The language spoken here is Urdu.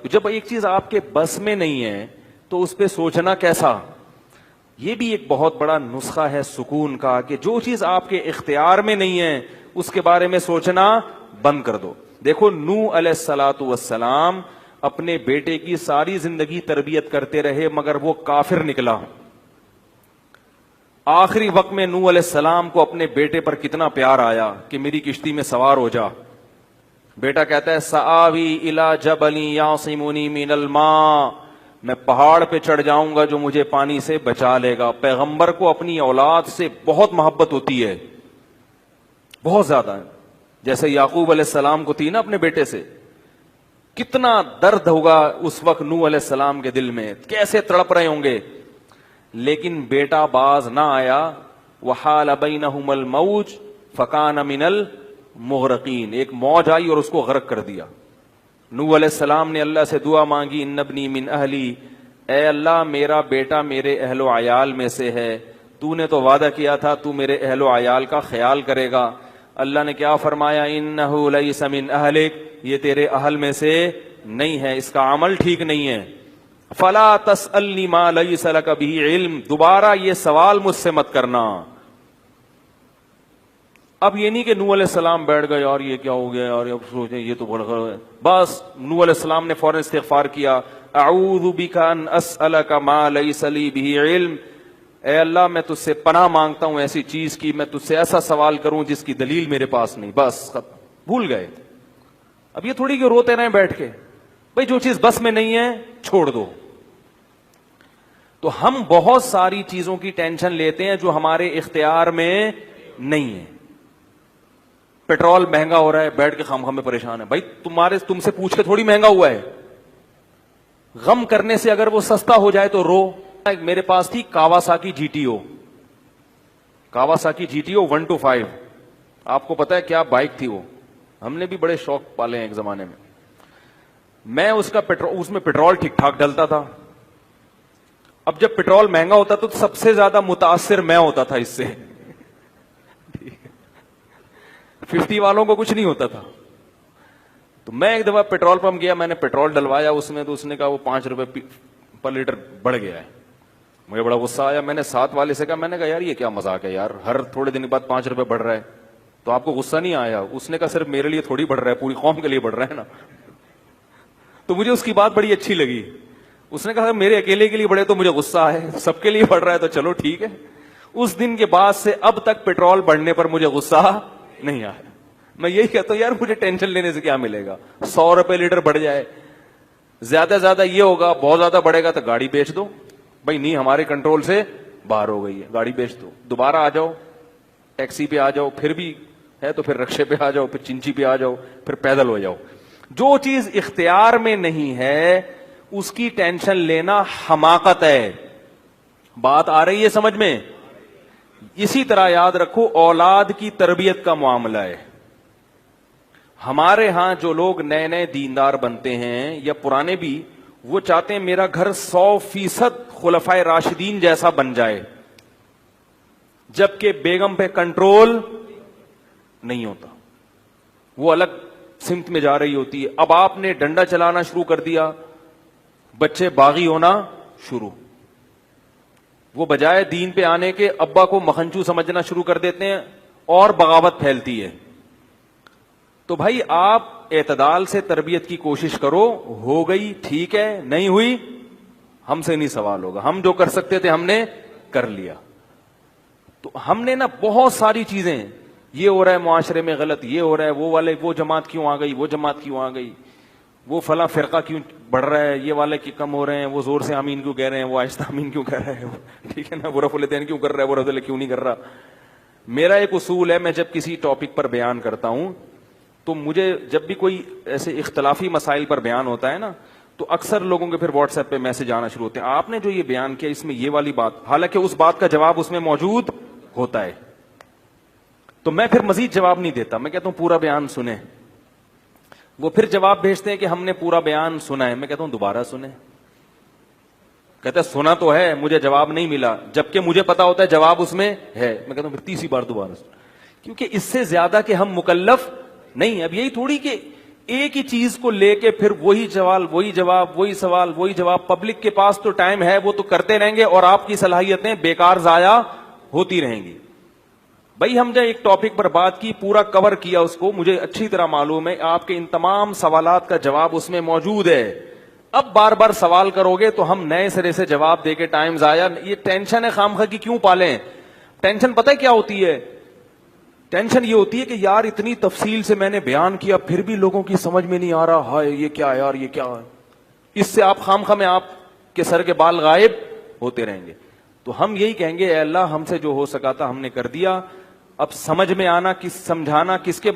جب ایک چیز آپ کے بس میں نہیں ہے تو اس پہ سوچنا کیسا. یہ بھی ایک بہت بڑا نسخہ ہے سکون کا کہ جو چیز آپ کے اختیار میں نہیں ہے اس کے بارے میں سوچنا بند کر دو. دیکھو نوح علیہ الصلوۃ والسلام اپنے بیٹے کی ساری زندگی تربیت کرتے رہے مگر وہ کافر نکلا. آخری وقت میں نوح علیہ السلام کو اپنے بیٹے پر کتنا پیار آیا کہ میری کشتی میں سوار ہو جا. بیٹا کہتا ہے سآوی الی جبل یعصمنی من الماء, میں پہاڑ پہ چڑھ جاؤں گا جو مجھے پانی سے بچا لے گا. پیغمبر کو اپنی اولاد سے بہت محبت ہوتی ہے, بہت زیادہ, جیسے یعقوب علیہ السلام کو تھی نا اپنے بیٹے سے. کتنا درد ہوگا اس وقت نوح علیہ السلام کے دل میں, کیسے تڑپ رہے ہوں گے. لیکن بیٹا باز نہ آیا. وحال بینہم الموج فکان من المغرقین, ایک موج آئی اور اس کو غرق کر دیا. نوح علیہ السلام نے اللہ سے دعا مانگی ان ابنی من اہلی, اے اللہ میرا بیٹا میرے اہل و عیال میں سے ہے, تو نے تو وعدہ کیا تھا تو میرے اہل و عیال کا خیال کرے گا. اللہ نے کیا فرمایا انہ لیس من اہلک, یہ تیرے اہل میں سے نہیں ہے, اس کا عمل ٹھیک نہیں ہے. فلا تسألنی ما لیس لک بہ علم, دوبارہ یہ سوال مجھ سے مت کرنا. اب یہ نہیں کہ نوح علیہ السلام بیٹھ گئے یار یہ کیا ہو گیا یار, اب سوچیں یہ تو بڑا ہے. بس نوح علیہ السلام نے فوراً استغفار کیا, اعوذ بک ان اسألک ما لیس لی بہ علم, اے اللہ میں تجھ سے پناہ مانگتا ہوں ایسی چیز کی, میں تجھ سے ایسا سوال کروں جس کی دلیل میرے پاس نہیں. بس بھول گئے. اب یہ تھوڑی کہ روتے رہیں بیٹھ کے, بھئی جو چیز بس میں نہیں ہے چھوڑ دو. تو ہم بہت ساری چیزوں کی ٹینشن لیتے ہیں جو ہمارے اختیار میں نہیں ہے. پیٹرول مہنگا ہو رہا ہے, بیٹھ کے خام میں پریشان ہے. بھائی تم سے پوچھ کے تھوڑی مہنگا ہوا ہے. غم کرنے سے اگر وہ سستا ہو جائے تو رو. میرے پاس تھی Kawasaki G T O, Kawasaki G T O 125. آپ کو پتا ہے کیا بائک تھی وہ, ہم نے بھی بڑے شوق پالے ہیں ایک زمانے میں. میں اس میں پیٹرول ٹھیک ٹھاک ڈلتا تھا. اب جب پیٹرول مہنگا ہوتا تو سب سے زیادہ متاثر میں ہوتا تھا اس سے. 50 والوں کو کچھ نہیں ہوتا تھا. تو میں ایک دفعہ پیٹرول پمپ گیا, میں نے پیٹرول ڈلوایا اس میں, تو اس نے کہا وہ 5 روپے پر لیٹر بڑھ گیا ہے. مجھے بڑا غصہ آیا. میں نے ساتھ والے سے کہا, میں نے کہا یار یہ کیا مذاق ہے یار, ہر تھوڑے دن بعد 5 روپے بڑھ رہا ہے, تو آپ کو غصہ نہیں آیا؟ اس نے کہا صرف میرے لیے تھوڑی بڑھ رہا ہے, پوری قوم کے لیے بڑھ رہا ہے نا. تو مجھے اس کی بات بڑی اچھی لگی. اس نے کہا میرے اکیلے کے لیے بڑھے تو مجھے غصہ آئے, سب کے لیے بڑھ رہا ہے تو چلو ٹھیک ہے. اس دن کے بعد سے اب تک پیٹرول بڑھنے پر مجھے غصہ نہیں آیا. میں یہی کہتا ہوں یار مجھے ٹینشن لینے سے کیا ملے گا, 100 روپے لیٹر بڑھ جائے, زیادہ زیادہ یہ ہوگا, بہت زیادہ بڑھے گا تو گاڑی بیچ دو. بھائی نہیں ہمارے کنٹرول سے باہر ہو گئی ہے, گاڑی بیچ دو, دوبارہ آ جاؤ, ٹیکسی پہ آ جاؤ, پھر بھی ہے تو پھر رکشے پہ آ جاؤ, پھر چنچی پہ آ جاؤ, پھر پیدل ہو جاؤ. جو چیز اختیار میں نہیں ہے اس کی ٹینشن لینا حماقت ہے. بات آ رہی ہے سمجھ میں؟ اسی طرح یاد رکھو اولاد کی تربیت کا معاملہ ہے. ہمارے ہاں جو لوگ نئے نئے دیندار بنتے ہیں یا پرانے بھی, وہ چاہتے ہیں میرا گھر 100% خلفائے راشدین جیسا بن جائے, جبکہ بیگم پہ کنٹرول نہیں ہوتا, وہ الگ سمت میں جا رہی ہوتی ہے. اب آپ نے ڈنڈا چلانا شروع کر دیا, بچے باغی ہونا شروع, وہ بجائے دین پہ آنے کے ابا کو مکھنچو سمجھنا شروع کر دیتے ہیں اور بغاوت پھیلتی ہے. تو بھائی آپ اعتدال سے تربیت کی کوشش کرو, ہو گئی ٹھیک ہے, نہیں ہوئی ہم سے نہیں سوال ہوگا, ہم جو کر سکتے تھے ہم نے کر لیا. تو ہم نے نا بہت ساری چیزیں, یہ ہو رہا ہے معاشرے میں غلط, یہ ہو رہا ہے, وہ والے وہ جماعت کیوں آ گئی, وہ جماعت کیوں آ گئی, وہ فلاں فرقہ کیوں بڑھ رہا ہے, یہ والے کی کم ہو رہے ہیں, وہ زور سے آمین کیوں کہہ رہے ہیں, وہ آہستہ آمین کیوں کہہ رہے ہیں, ٹھیک ہے نا, وہ رفع الیدین کیوں کر رہا ہے, وہ رفع الیدین کیوں نہیں کر رہا. میرا ایک اصول ہے, میں جب کسی ٹاپک پر بیان کرتا ہوں تو مجھے جب بھی کوئی ایسے اختلافی مسائل پر بیان ہوتا ہے نا, تو اکثر لوگوں کے پھر واٹس ایپ پہ میسج آنا شروع ہوتے ہیں, آپ نے جو یہ بیان کیا اس میں یہ والی بات, حالانکہ اس بات کا جواب اس میں موجود ہوتا ہے. تو میں پھر مزید جواب نہیں دیتا, میں کہتا ہوں پورا بیان سنیں. وہ پھر جواب بھیجتے ہیں کہ ہم نے پورا بیان سنا ہے, میں کہتا ہوں دوبارہ سنیں. کہتا ہے سنا تو ہے, مجھے جواب نہیں ملا, جبکہ مجھے پتا ہوتا ہے جواب اس میں ہے. میں کہتا ہوں پھر تیسری بار دوبارہ سن, کیونکہ اس سے زیادہ کہ ہم مکلف نہیں. اب یہی تھوڑی کہ ایک ہی چیز کو لے کے پھر وہی سوال وہی جواب وہی سوال وہی جواب. پبلک کے پاس تو ٹائم ہے, وہ تو کرتے رہیں گے اور آپ کی صلاحیتیں بیکار ضائع ہوتی رہیں گی. بھائی ہم نے ایک ٹاپک پر بات کی, پورا کور کیا اس کو, مجھے اچھی طرح معلوم ہے آپ کے ان تمام سوالات کا جواب اس میں موجود ہے. اب بار بار سوال کرو گے تو ہم نئے سرے سے جواب دے کے ٹائم ضائع, یہ ٹینشن ہے خامخواہ کی کیوں پالیں؟ ٹینشن پتہ ہے کیا ہوتی ہے؟ ٹینشن یہ ہوتی ہے کہ یار اتنی تفصیل سے میں نے بیان کیا پھر بھی لوگوں کی سمجھ میں نہیں آ رہا, ہائے یہ کیا ہے یار, یہ کیا ہے. اس سے آپ خامخواہ میں آپ کے سر کے بال غائب ہوتے رہیں گے. تو ہم یہی کہیں گے اے اللہ ہم سے جو ہو سکا تھا ہم نے کر دیا, اب سمجھ میں آنا کس, سمجھانا کس کے